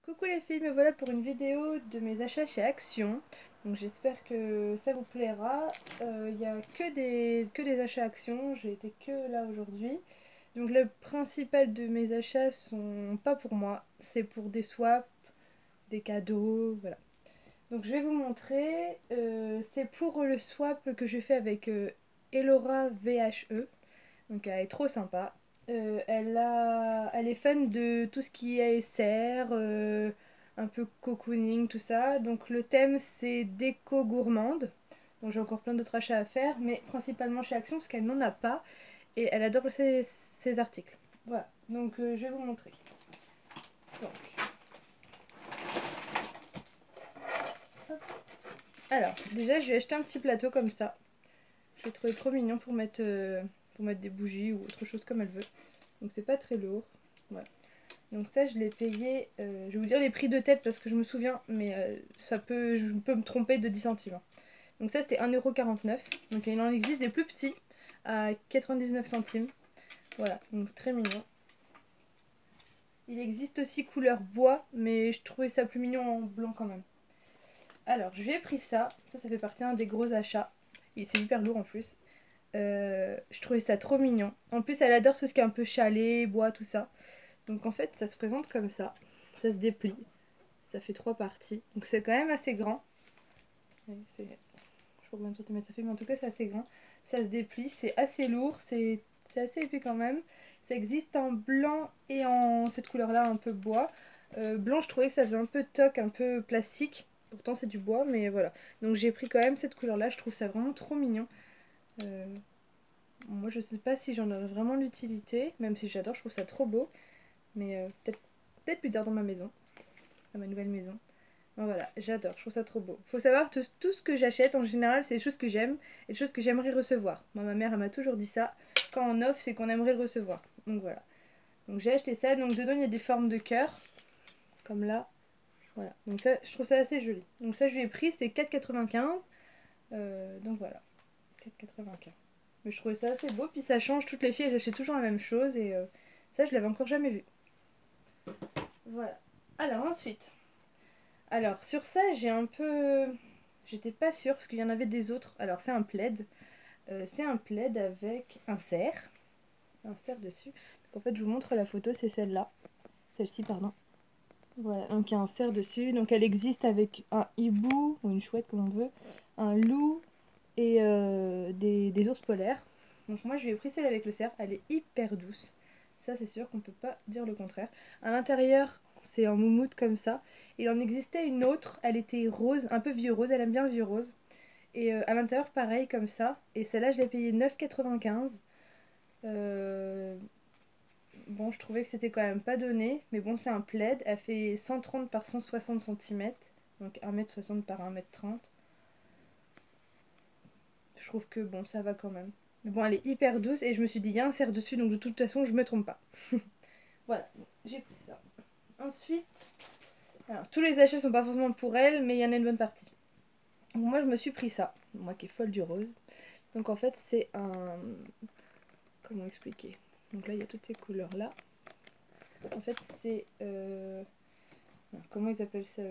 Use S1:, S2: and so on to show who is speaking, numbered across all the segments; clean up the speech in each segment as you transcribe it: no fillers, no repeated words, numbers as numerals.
S1: Coucou les filles, me voilà pour une vidéo de mes achats chez Action. Donc j'espère que ça vous plaira. Il n'y a que des achats Action, j'ai été que là aujourd'hui. Donc le principal de mes achats sont pas pour moi, c'est pour des swaps, des cadeaux, voilà. Donc je vais vous montrer, c'est pour le swap que j'ai fait avec Elora VHE. Donc elle est trop sympa. Elle est fan de tout ce qui est ASR, un peu cocooning, tout ça. Donc le thème c'est déco gourmande. Donc j'ai encore plein d'autres achats à faire, mais principalement chez Action parce qu'elle n'en a pas. Et elle adore ses articles. Voilà, donc je vais vous montrer. Donc, hop. Alors, déjà je vais acheter un petit plateau comme ça. Je l'ai trouvé trop mignon pour mettre des bougies ou autre chose comme elle veut. Donc c'est pas très lourd. Voilà. Donc ça je l'ai payé, je vais vous dire les prix de tête parce que je me souviens, mais je peux me tromper de 10 centimes. Donc ça c'était 1,49 €. Donc il en existe des plus petits à 99 centimes. Voilà, donc très mignon. Il existe aussi couleur bois, mais je trouvais ça plus mignon en blanc quand même. Alors je lui ai pris ça, ça fait partie d'un des gros achats. Et c'est hyper lourd en plus. Je trouvais ça trop mignon. En plus elle adore tout ce qui est un peu chalet, bois, tout ça. Donc en fait ça se présente comme ça. Ça se déplie. Ça fait 3 parties. Donc c'est quand même assez grand. Je sais pas combien de centimètres ça fait, mais en tout cas c'est assez grand. Ça se déplie, c'est assez lourd, c'est assez épais quand même. Ça existe en blanc et en cette couleur-là, un peu bois. Blanc, je trouvais que ça faisait un peu toc, un peu plastique. Pourtant c'est du bois, mais voilà. Donc j'ai pris quand même cette couleur-là, je trouve ça vraiment trop mignon. Moi je sais pas si j'en aurais vraiment l'utilité, même si j'adore, je trouve ça trop beau. Mais peut-être plus tard dans ma maison, dans ma nouvelle maison. Bon, voilà, j'adore, je trouve ça trop beau. Faut savoir, tout ce que j'achète en général, c'est des choses que j'aime et des choses que j'aimerais recevoir. Moi, ma mère, elle m'a toujours dit ça. Quand on offre, c'est qu'on aimerait le recevoir. Donc voilà. Donc j'ai acheté ça. Donc dedans, il y a des formes de cœur, comme là. Voilà. Donc ça, je trouve ça assez joli. Donc ça, je lui ai pris, c'est 4,95 €. Donc voilà, 4,95 €. Mais je trouvais ça assez beau. Puis ça change, toutes les filles, elles achètent toujours la même chose. Et ça, je l'avais encore jamais vu. Voilà. Alors ensuite. Alors sur ça, j'ai un peu... J'étais pas sûre parce qu'il y en avait des autres. Alors c'est un plaid. C'est un plaid avec un cerf. Un cerf dessus. Donc en fait, je vous montre la photo, c'est celle-là. Celle-ci, pardon. Voilà, donc il y a un cerf dessus. Donc elle existe avec un hibou, ou une chouette comme on veut, un loup et des ours polaires. Donc moi je lui ai pris celle avec le cerf. Elle est hyper douce. Ça c'est sûr qu'on peut pas dire le contraire. À l'intérieur, c'est en moumoute comme ça. Il en existait une autre, elle était rose, un peu vieux rose, elle aime bien le vieux rose. Et à l'intérieur, pareil, comme ça. Et celle-là, je l'ai payée 9,95 €. Bon, je trouvais que c'était quand même pas donné. Mais bon, c'est un plaid. Elle fait 130 par 160 cm. Donc 1,60 m par 1,30 m. Je trouve que bon, ça va quand même. Mais bon, elle est hyper douce. Et je me suis dit, il y a un cerf dessus. Donc de toute façon, je me trompe pas. Voilà, j'ai pris ça. Ensuite, alors, tous les achats sont pas forcément pour elle. Mais il y en a une bonne partie. Donc moi, je me suis pris ça. Moi qui est folle du rose. Donc en fait, c'est un... Comment expliquer? Donc là, il y a toutes ces couleurs-là. En fait, c'est... comment ils appellent ça?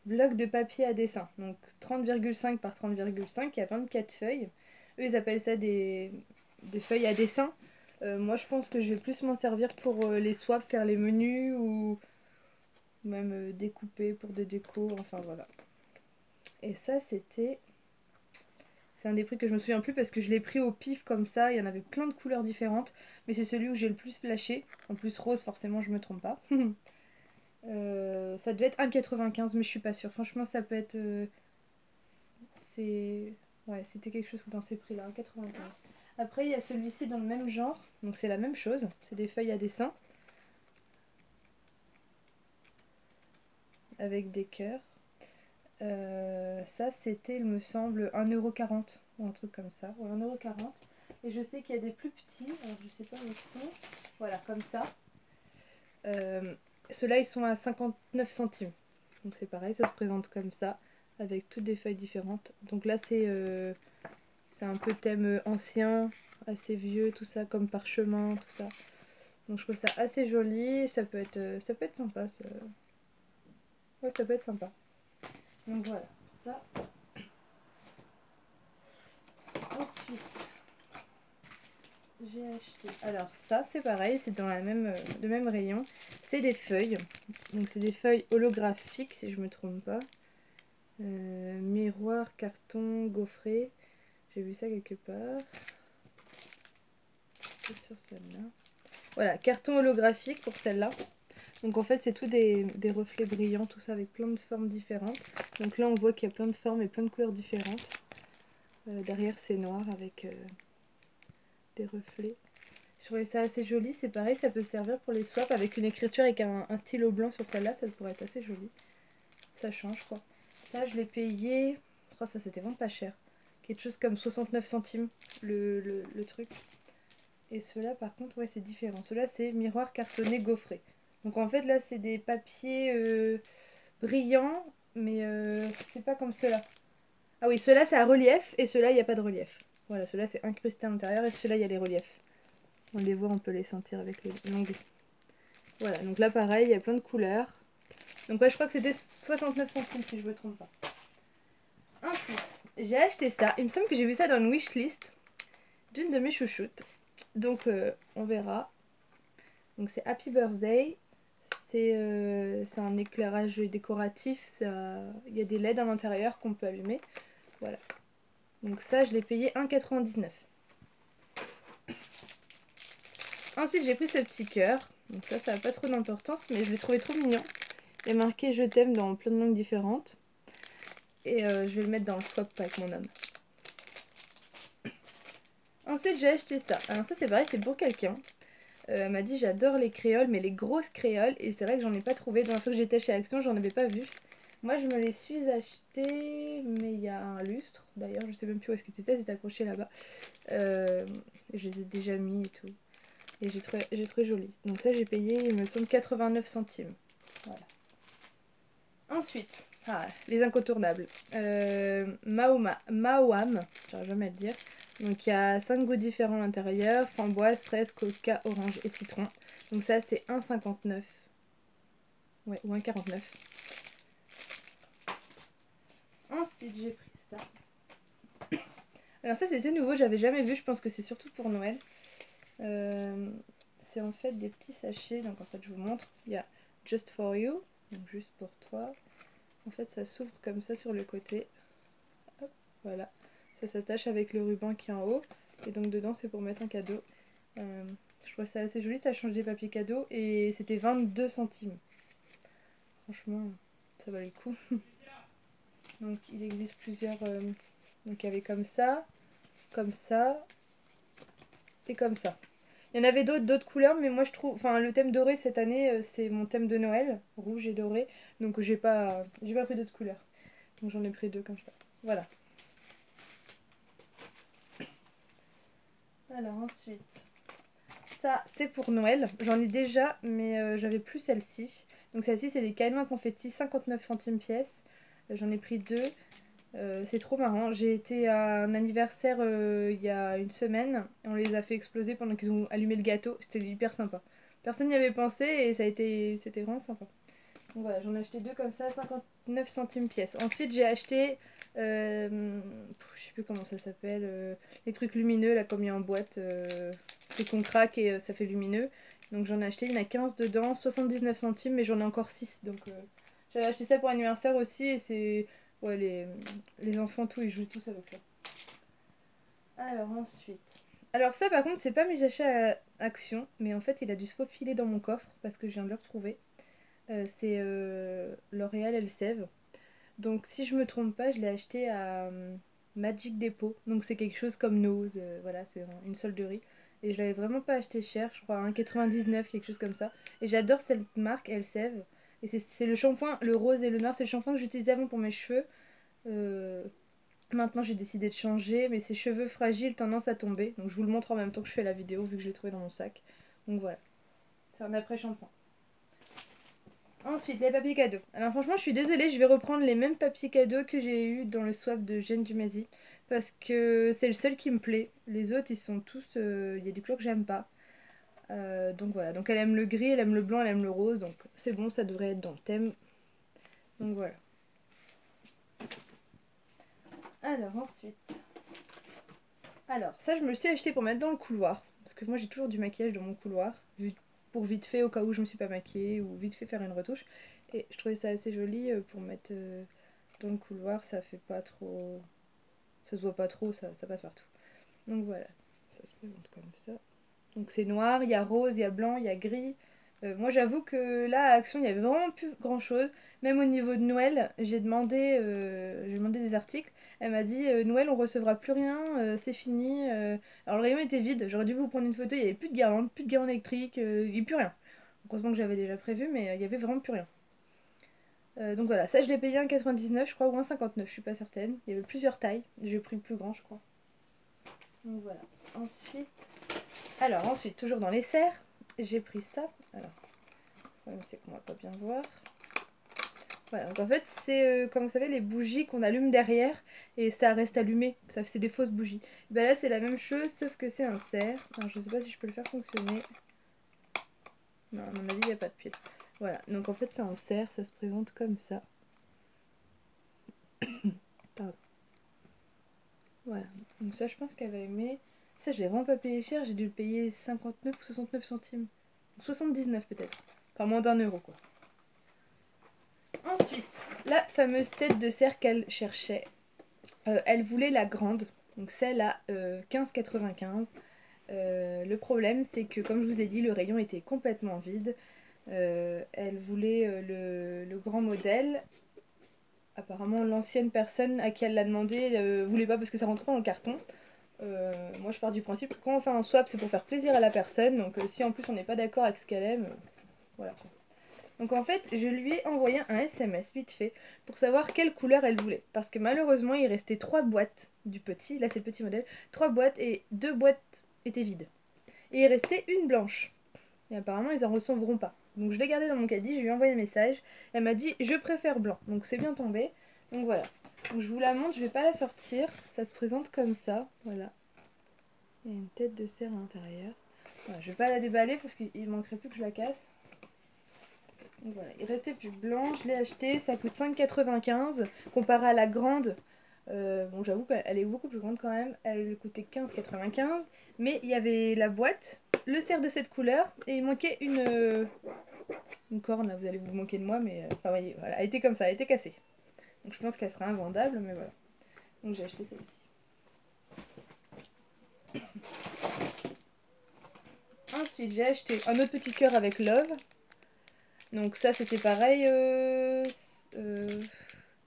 S1: Bloc de papier à dessin. Donc 30,5 par 30,5, il y a 24 feuilles. Eux, ils appellent ça des feuilles à dessin. Moi, je pense que je vais plus m'en servir pour les swaps, faire les menus ou même découper pour des décos. Enfin, voilà. Et ça, c'était... C'est un des prix que je me souviens plus parce que je l'ai pris au pif comme ça. Il y en avait plein de couleurs différentes. Mais c'est celui où j'ai le plus flashé. En plus, rose, forcément, je me trompe pas. Ça devait être 1,95 mais je suis pas sûre. Franchement, ça peut être... c'est... Ouais, c'était quelque chose dans ces prix-là, 1,95. Après, il y a celui-ci dans le même genre. Donc c'est la même chose. C'est des feuilles à dessin. Avec des cœurs. Ça, c'était, il me semble, 1,40 € ou un truc comme ça. Ouais, 1,40 €. Et je sais qu'il y a des plus petits. Alors, je sais pas où ils sont. Voilà, comme ça. Ceux-là, ils sont à 59 centimes. Donc c'est pareil, ça se présente comme ça, avec toutes des feuilles différentes. Donc là, c'est un peu thème ancien, assez vieux, tout ça, comme parchemin, tout ça. Donc je trouve ça assez joli, ça peut être sympa. Ça. Ouais, ça peut être sympa. Donc voilà, ça. Ensuite, j'ai acheté... Alors ça, c'est pareil, c'est dans le même rayon. C'est des feuilles. Donc c'est des feuilles holographiques, si je me trompe pas. Miroir, carton, gaufret. J'ai vu ça quelque part. Peut-être sur celle-là. Voilà, carton holographique pour celle-là. Donc en fait c'est tout des reflets brillants, tout ça avec plein de formes différentes. Donc là on voit qu'il y a plein de formes et plein de couleurs différentes. Derrière c'est noir avec des reflets. Je trouvais ça assez joli, c'est pareil, ça peut servir pour les swaps avec une écriture avec un stylo blanc sur celle-là, ça pourrait être assez joli. Ça change quoi. Ça je l'ai payé, oh, ça c'était vraiment pas cher. Quelque chose comme 69 centimes le truc. Et ceux-là par contre ouais c'est différent. Ceux-là c'est miroir cartonné gaufré. Donc en fait là c'est des papiers brillants mais c'est pas comme ceux-là. Ah oui ceux-là c'est à relief et ceux-là il n'y a pas de relief. Voilà ceux-là c'est incrusté à l'intérieur et ceux-là il y a les reliefs. On les voit, on peut les sentir avec l'ongle. Voilà donc là pareil il y a plein de couleurs. Donc ouais je crois que c'était 69 centimes si je me trompe pas. Ensuite j'ai acheté ça. Il me semble que j'ai vu ça dans une wishlist d'une de mes chouchoutes. Donc on verra. Donc c'est Happy Birthday. C'est un éclairage décoratif. Il y a des LED à l'intérieur qu'on peut allumer. Voilà. Donc ça, je l'ai payé 1,99 €. Ensuite, j'ai pris ce petit cœur. Donc ça n'a pas trop d'importance, mais je l'ai trouvé trop mignon. Il est marqué je t'aime dans plein de langues différentes. Et je vais le mettre dans le swap avec mon homme. Ensuite, j'ai acheté ça. Alors ça, c'est pareil, c'est pour quelqu'un. Elle m'a dit j'adore les créoles, mais les grosses créoles. Et c'est vrai que j'en ai pas trouvé. Dans la fois que j'étais chez Action, j'en avais pas vu. Moi, je me les suis achetées, mais il y a un lustre. D'ailleurs, je sais même plus où est-ce que c'était accroché là-bas. Je les ai déjà mis et tout. Et j'ai trouvé joli. Donc ça, j'ai payé, il me semble, 89 centimes. Voilà. Ensuite, les incontournables. Maoam, j'arrive jamais à le dire. Donc il y a 5 goûts différents à l'intérieur. Framboise, fraise, coca, orange et citron. Donc ça, c'est 1,59 €. Ouais, ou 1,49 €. Ensuite, j'ai pris ça. Alors ça, c'était nouveau, j'avais jamais vu. Je pense que c'est surtout pour Noël. C'est en fait des petits sachets. Donc en fait, je vous montre. Il y a Just for You. Donc juste pour toi. En fait, ça s'ouvre comme ça sur le côté. Hop, voilà. Ça s'attache avec le ruban qui est en haut. Et donc dedans, c'est pour mettre un cadeau. Je trouve ça assez joli. Ça change des papiers cadeaux. Et c'était 22 centimes. Franchement, ça valait le coup. Donc il existe plusieurs... donc il y avait comme ça et comme ça. Il y en avait d'autres couleurs, mais moi je trouve... Enfin, le thème doré cette année, c'est mon thème de Noël, rouge et doré. Donc j'ai pas pris d'autres couleurs. Donc j'en ai pris 2 comme ça. Voilà. Alors ensuite, ça c'est pour Noël. J'en ai déjà, mais j'avais plus celle-ci. Donc celle-ci c'est des câlins confetti, 59 centimes pièce. J'en ai pris 2. C'est trop marrant. J'ai été à un anniversaire il y a une semaine. On les a fait exploser pendant qu'ils ont allumé le gâteau. C'était hyper sympa. Personne n'y avait pensé et c'était vraiment sympa. Donc voilà, j'en ai acheté 2 comme ça, 59 centimes pièce. Ensuite, j'ai acheté, je sais plus comment ça s'appelle, les trucs lumineux là comme il y a en boîte, et qu'on craque et ça fait lumineux. Donc j'en ai acheté, il y en a 15 dedans, 79 centimes, mais j'en ai encore 6. Donc j'avais acheté ça pour anniversaire aussi et c'est... Ouais, les enfants, tout, ils jouent tous avec ça. Alors ensuite... Alors ça par contre, c'est pas mes achats à Action, mais en fait il a dû se faufiler dans mon coffre parce que je viens de le retrouver. C'est L'Oréal Elseve. Donc si je me trompe pas, je l'ai acheté à Magic Depot. Donc c'est quelque chose comme Nose, voilà, c'est une solderie. Et je l'avais vraiment pas acheté cher, je crois 1,99 €, quelque chose comme ça. Et j'adore cette marque Elseve. Et c'est le shampoing, le rose et le noir, c'est le shampoing que j'utilisais avant pour mes cheveux. Euh, Maintenant j'ai décidé de changer, mais ces cheveux fragiles tendance à tomber. Donc je vous le montre en même temps que je fais la vidéo vu que je l'ai trouvé dans mon sac. Donc voilà, c'est un après shampoing. Ensuite, les papiers cadeaux. Alors franchement, je suis désolée, je vais reprendre les mêmes papiers cadeaux que j'ai eu dans le swap de Jeanne Dumazy. Parce que c'est le seul qui me plaît. Les autres, ils sont tous... Il y a des couleurs que j'aime pas. Donc voilà, donc elle aime le gris, elle aime le blanc, elle aime le rose. Donc c'est bon, ça devrait être dans le thème. Donc voilà. Alors ensuite... Alors ça je me le suis acheté pour mettre dans le couloir. Parce que moi j'ai toujours du maquillage dans mon couloir. Pour vite fait au cas où je me suis pas maquillée ou vite fait faire une retouche. Et je trouvais ça assez joli pour mettre dans le couloir. Ça fait pas trop... Ça se voit pas trop, ça passe partout. Donc voilà. Ça se présente comme ça. Donc c'est noir, il y a rose, il y a blanc, il y a gris. Moi j'avoue que là à Action il n'y avait vraiment plus grand chose. Même au niveau de Noël, j'ai demandé des articles. Elle m'a dit Noël on recevra plus rien, c'est fini. Alors le rayon était vide, j'aurais dû vous prendre une photo, il n'y avait plus de guirlande électrique, il n'y avait plus rien. Heureusement que j'avais déjà prévu, mais il n'y avait vraiment plus rien. Donc voilà, ça je l'ai payé 1,99 je crois, ou 1,59, je suis pas certaine. Il y avait plusieurs tailles, j'ai pris le plus grand je crois. Donc voilà. Ensuite, toujours dans les serres, j'ai pris ça. Alors, le problème c'est qu'on va pas bien voir. Voilà, donc en fait c'est comme vous savez les bougies qu'on allume derrière et ça reste allumé, ça c'est des fausses bougies. Et ben là c'est la même chose sauf que c'est un cerf. Alors je sais pas si je peux le faire fonctionner. Non, à mon avis il n'y a pas de pile. Voilà, donc en fait c'est un cerf, ça se présente comme ça. Pardon. Voilà, donc ça je pense qu'elle va aimer. Ça je l'ai vraiment pas payé cher, j'ai dû le payer 59 ou 69 centimes. 79 peut-être. Enfin moins d'1 euro quoi. Ensuite, la fameuse tête de cerf qu'elle cherchait. Elle voulait la grande, donc celle à 15,95. Le problème, c'est que, comme je vous ai dit, le rayon était complètement vide. Elle voulait le grand modèle. Apparemment, l'ancienne personne à qui elle l'a demandé voulait pas parce que ça rentre pas dans le carton. Moi, je pars du principe que quand on fait un swap, c'est pour faire plaisir à la personne. Donc, si en plus on n'est pas d'accord avec ce qu'elle aime, voilà. Donc en fait, je lui ai envoyé un SMS vite fait pour savoir quelle couleur elle voulait. Parce que malheureusement, il restait 3 boîtes du petit, là c'est le petit modèle, 3 boîtes et 2 boîtes étaient vides. Et il restait une blanche. Et apparemment, ils en recevront pas. Donc je l'ai gardée dans mon caddie, je lui ai envoyé un message. Elle m'a dit, je préfère blanc. Donc c'est bien tombé. Donc voilà. Donc je vous la montre, je vais pas la sortir. Ça se présente comme ça, voilà. Il y a une tête de cerf à l'intérieur. Voilà, je vais pas la déballer parce qu'il manquerait plus que je la casse. Donc voilà, il restait plus blanc, je l'ai acheté, ça coûte 5,95 comparé à la grande. Bon, j'avoue qu'elle est beaucoup plus grande quand même, elle coûtait 15,95, mais il y avait la boîte, le cerf de cette couleur, et il manquait une corne, là, vous allez vous moquer de moi, mais enfin, voyez, voilà, elle était comme ça, elle était cassée. Donc je pense qu'elle sera invendable, mais voilà. Donc j'ai acheté celle-ci. Ensuite, j'ai acheté un autre petit cœur avec Love. Donc ça c'était pareil,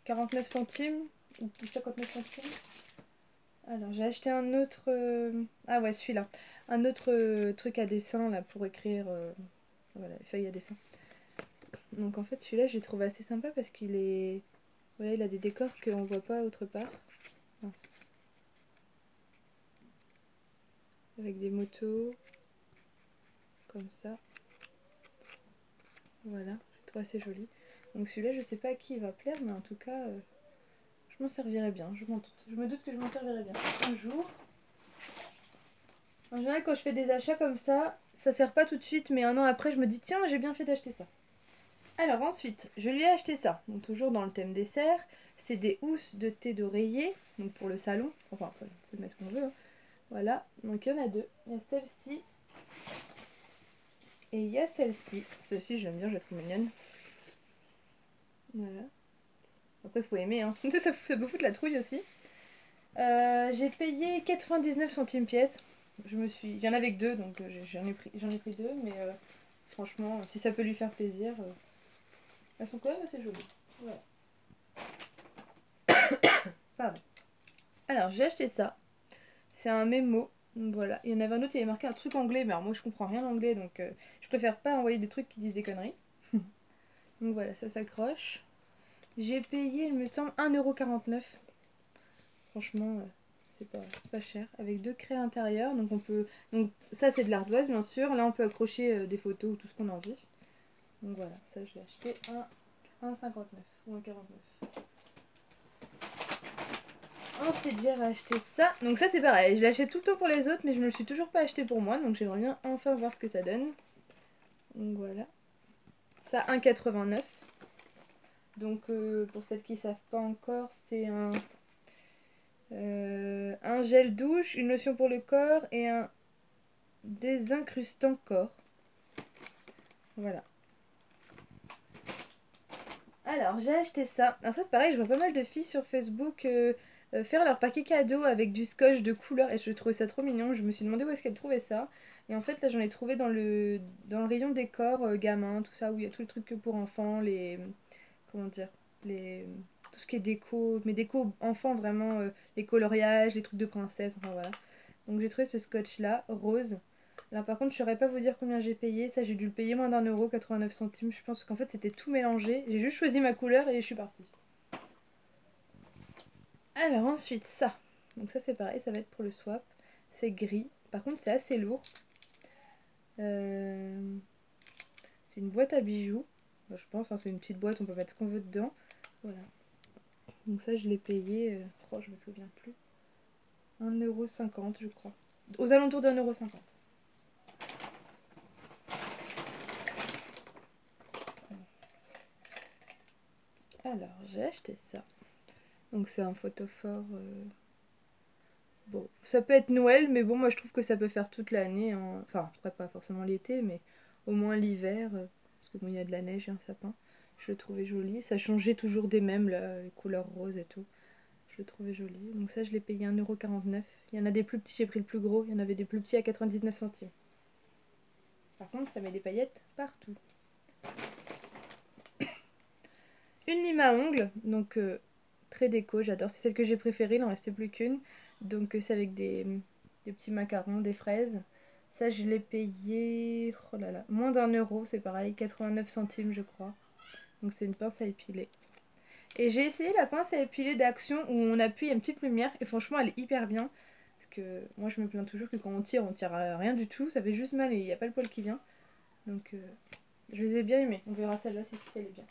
S1: 49 centimes ou 59 centimes. Alors j'ai acheté un autre, ah ouais celui-là, un autre truc à dessin là pour écrire, voilà, feuille à dessin. Donc en fait celui-là j'ai trouvé assez sympa parce qu'il est, voilà, il a des décors qu'on voit pas autre part. Mince. Avec des motos, comme ça. Voilà, je trouve assez joli. Donc celui-là je sais pas à qui il va plaire mais en tout cas... je m'en servirai bien, je me doute que je m'en servirai bien un jour. En général, quand je fais des achats comme ça sert pas tout de suite, mais un an après, je me dis tiens, j'ai bien fait d'acheter ça. Alors ensuite, je lui ai acheté ça, donc toujours dans le thème des serres. C'est des housses de thé d'oreiller, donc pour le salon. Enfin, on peut le mettre comme on veut. Hein. Voilà, donc il y en a deux. Il y a celle-ci et il y a celle-ci. Celle-ci, je l'aime bien, je la trouve mignonne. Voilà. Après, il faut aimer, hein. Ça peut foutre la trouille aussi. J'ai payé 99 centimes pièce. Il y en avait que deux, donc j'en ai pris deux, mais franchement, si ça peut lui faire plaisir, elles sont quand même assez jolies. Voilà. Pardon. Alors, j'ai acheté ça. C'est un mémo. Voilà. Il y en avait un autre, il y avait marqué un truc anglais, mais alors moi je comprends rien anglais, donc je préfère pas envoyer des trucs qui disent des conneries. Donc voilà, ça s'accroche. J'ai payé, il me semble, 1,49 €. Franchement, c'est pas cher. Avec deux craies intérieures, donc on peut... Donc ça c'est de l'ardoise bien sûr. Là on peut accrocher des photos ou tout ce qu'on a envie. Donc voilà, ça je l'ai acheté à 1,59 ou 1,49. Ensuite j'ai racheté ça. Donc ça c'est pareil, je l'achète tout le temps pour les autres mais je me le suis toujours pas acheté pour moi. Donc j'aimerais bien enfin voir ce que ça donne. Donc voilà. Ça 1,89. Donc pour celles qui ne savent pas encore, c'est un gel douche, une lotion pour le corps et un désincrustant corps. Voilà. Alors j'ai acheté ça. Alors ça c'est pareil, je vois pas mal de filles sur Facebook faire leur paquet cadeau avec du scotch de couleur et je trouvais ça trop mignon. Je me suis demandé où est-ce qu'elles trouvaient ça. Et en fait là j'en ai trouvé dans le rayon décor gamin, tout ça, où il y a tout le truc pour enfants, comment dire, tout ce qui est déco, mais déco enfants vraiment, les coloriages, les trucs de princesse, enfin voilà. Donc j'ai trouvé ce scotch là, rose. Là par contre je saurais pas vous dire combien j'ai payé, ça j'ai dû le payer moins d'1 euro, 89 centimes, je pense qu'en fait c'était tout mélangé. J'ai juste choisi ma couleur et je suis partie. Alors ensuite ça, donc ça c'est pareil, ça va être pour le swap, c'est gris, par contre c'est assez lourd. C'est une boîte à bijoux, je pense, hein, c'est une petite boîte, on peut mettre ce qu'on veut dedans. Voilà. Donc ça je l'ai payé, je me souviens plus, 1,50 € je crois. Aux alentours d'1,50 €. Alors j'ai acheté ça. Donc c'est un photophore. Bon, ça peut être Noël, mais bon, moi je trouve que ça peut faire toute l'année. Hein. Enfin, après pas forcément l'été, mais au moins l'hiver. Parce que bon, il y a de la neige et un sapin. Je le trouvais joli. Ça changeait toujours des mêmes, là, les couleurs roses et tout. Je le trouvais joli. Donc ça, je l'ai payé 1,49 €. Il y en a des plus petits, j'ai pris le plus gros. Il y en avait des plus petits à 99 centimes. Par contre, ça met des paillettes partout. Une lime à ongles, donc très déco, j'adore. C'est celle que j'ai préférée, il n'en restait plus qu'une. Donc c'est avec des petits macarons, des fraises. Ça, je l'ai payé, oh là là, moins d'1 €, c'est pareil, 89 centimes je crois. Donc c'est une pince à épiler. Et j'ai essayé la pince à épiler d'Action où on appuie une petite lumière et franchement elle est hyper bien. Parce que moi je me plains toujours que quand on tire à rien du tout, ça fait juste mal et il n'y a pas le poil qui vient. Donc je les ai bien aimés, on verra celle-là si elle est bien.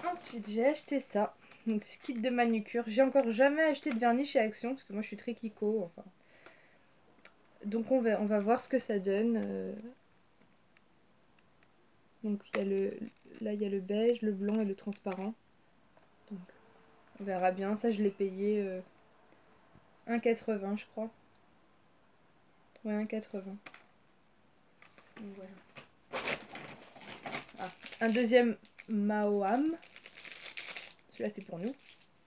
S1: Ensuite j'ai acheté ça, donc ce kit de manucure. J'ai encore jamais acheté de vernis chez Action parce que moi je suis très kiko, enfin. Donc on va voir ce que ça donne. Donc là il y a le beige, le blanc et le transparent. Donc on verra bien. Ça je l'ai payé 1,80 je crois. Ouais, 1,80. Donc voilà. Ah, un deuxième Maoam. Celui-là c'est pour nous.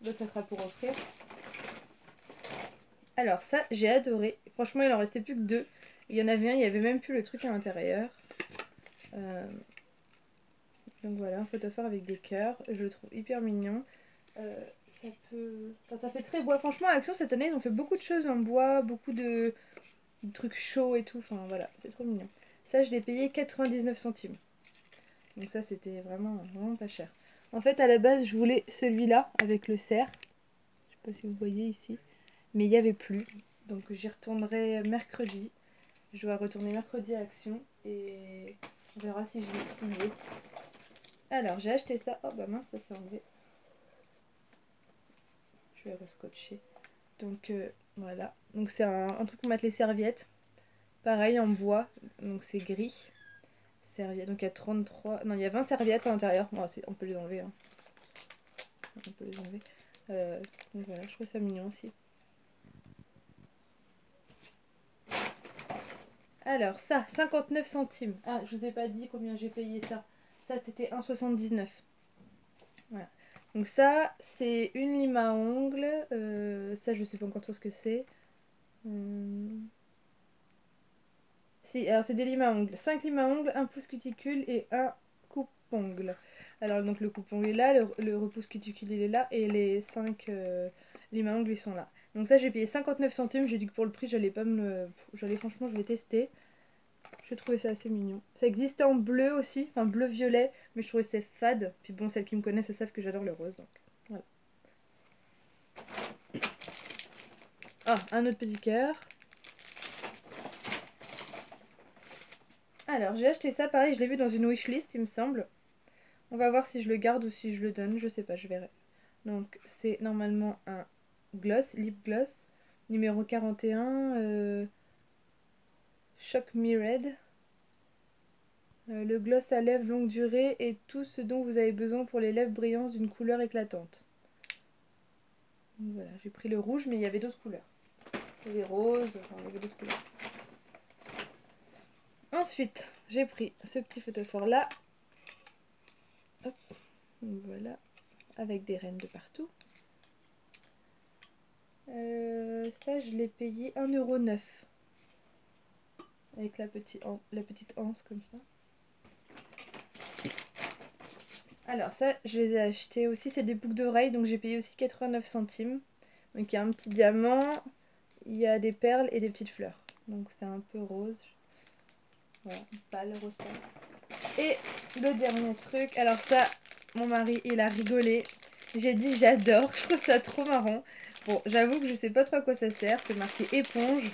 S1: L'autre ça sera pour offrir. Alors ça j'ai adoré. Franchement il en restait plus que deux. Il y en avait un, il n'y avait même plus le truc à l'intérieur. Donc voilà, un photophore avec des cœurs. Je le trouve hyper mignon. Ça fait très bois. Franchement, à Action cette année, ils ont fait beaucoup de choses en bois, beaucoup de trucs chauds et tout. Enfin voilà, c'est trop mignon. Ça, je l'ai payé 99 centimes. Donc ça, c'était vraiment pas cher. En fait, à la base, je voulais celui-là avec le cerf. Je sais pas si vous voyez ici. Mais il n'y avait plus. Donc j'y retournerai mercredi. Je dois retourner mercredi à Action. Et on verra si je l'ai signé. Alors, j'ai acheté ça. Oh bah mince, ça s'est enlevé. Je vais rescotcher. Donc voilà. Donc c'est un truc pour mettre les serviettes. Pareil en bois. Donc c'est gris. Serviettes. Donc il y a 33. Non, il y a 20 serviettes à l'intérieur. Bon, on peut les enlever. Hein. On peut les enlever. Donc voilà, je trouve ça mignon aussi. Alors ça, 59 centimes. Ah, je vous ai pas dit combien j'ai payé ça. Ça c'était 1,79. Voilà. Donc ça, c'est une lime à ongles. Ça, je sais pas encore trop ce que c'est. Si, alors c'est des limes à ongles. 5 limes à ongles, un pouce cuticule et un coupe-ongle. Alors donc le coupe-ongle est là, le repousse cuticule il est là et les 5 limes à ongles ils sont là. Donc ça j'ai payé 59 centimes, j'ai dit que pour le prix j'allais pas me... J'allais franchement je vais tester. J'ai trouvé ça assez mignon. Ça existait en bleu aussi, enfin bleu-violet, mais je trouvais c'est fade. Puis bon, celles qui me connaissent, elles savent que j'adore le rose, donc voilà. Ah, un autre petit cœur. Alors, j'ai acheté ça, pareil, je l'ai vu dans une wishlist, il me semble. On va voir si je le garde ou si je le donne, je sais pas, je verrai. Donc, c'est normalement un gloss, lip gloss, numéro 41, Shock Me Red. Le gloss à lèvres longue durée est tout ce dont vous avez besoin pour les lèvres brillantes d'une couleur éclatante. Donc voilà, j'ai pris le rouge, mais il y avait d'autres couleurs. Il y avait rose, enfin, il y avait d'autres couleurs. Ensuite, j'ai pris ce petit photophore là. Hop, voilà, avec des rennes de partout. Ça, je l'ai payé 1,09 €. Avec la petite anse comme ça. Alors ça, je les ai achetés aussi. C'est des boucles d'oreilles, donc j'ai payé aussi 89 centimes. Donc il y a un petit diamant, il y a des perles et des petites fleurs. Donc c'est un peu rose. Voilà, pâle, rose pâle. Et le dernier truc, alors ça, mon mari, il a rigolé. J'ai dit j'adore, je trouve ça trop marrant. Bon, j'avoue que je sais pas trop à quoi ça sert. C'est marqué éponge.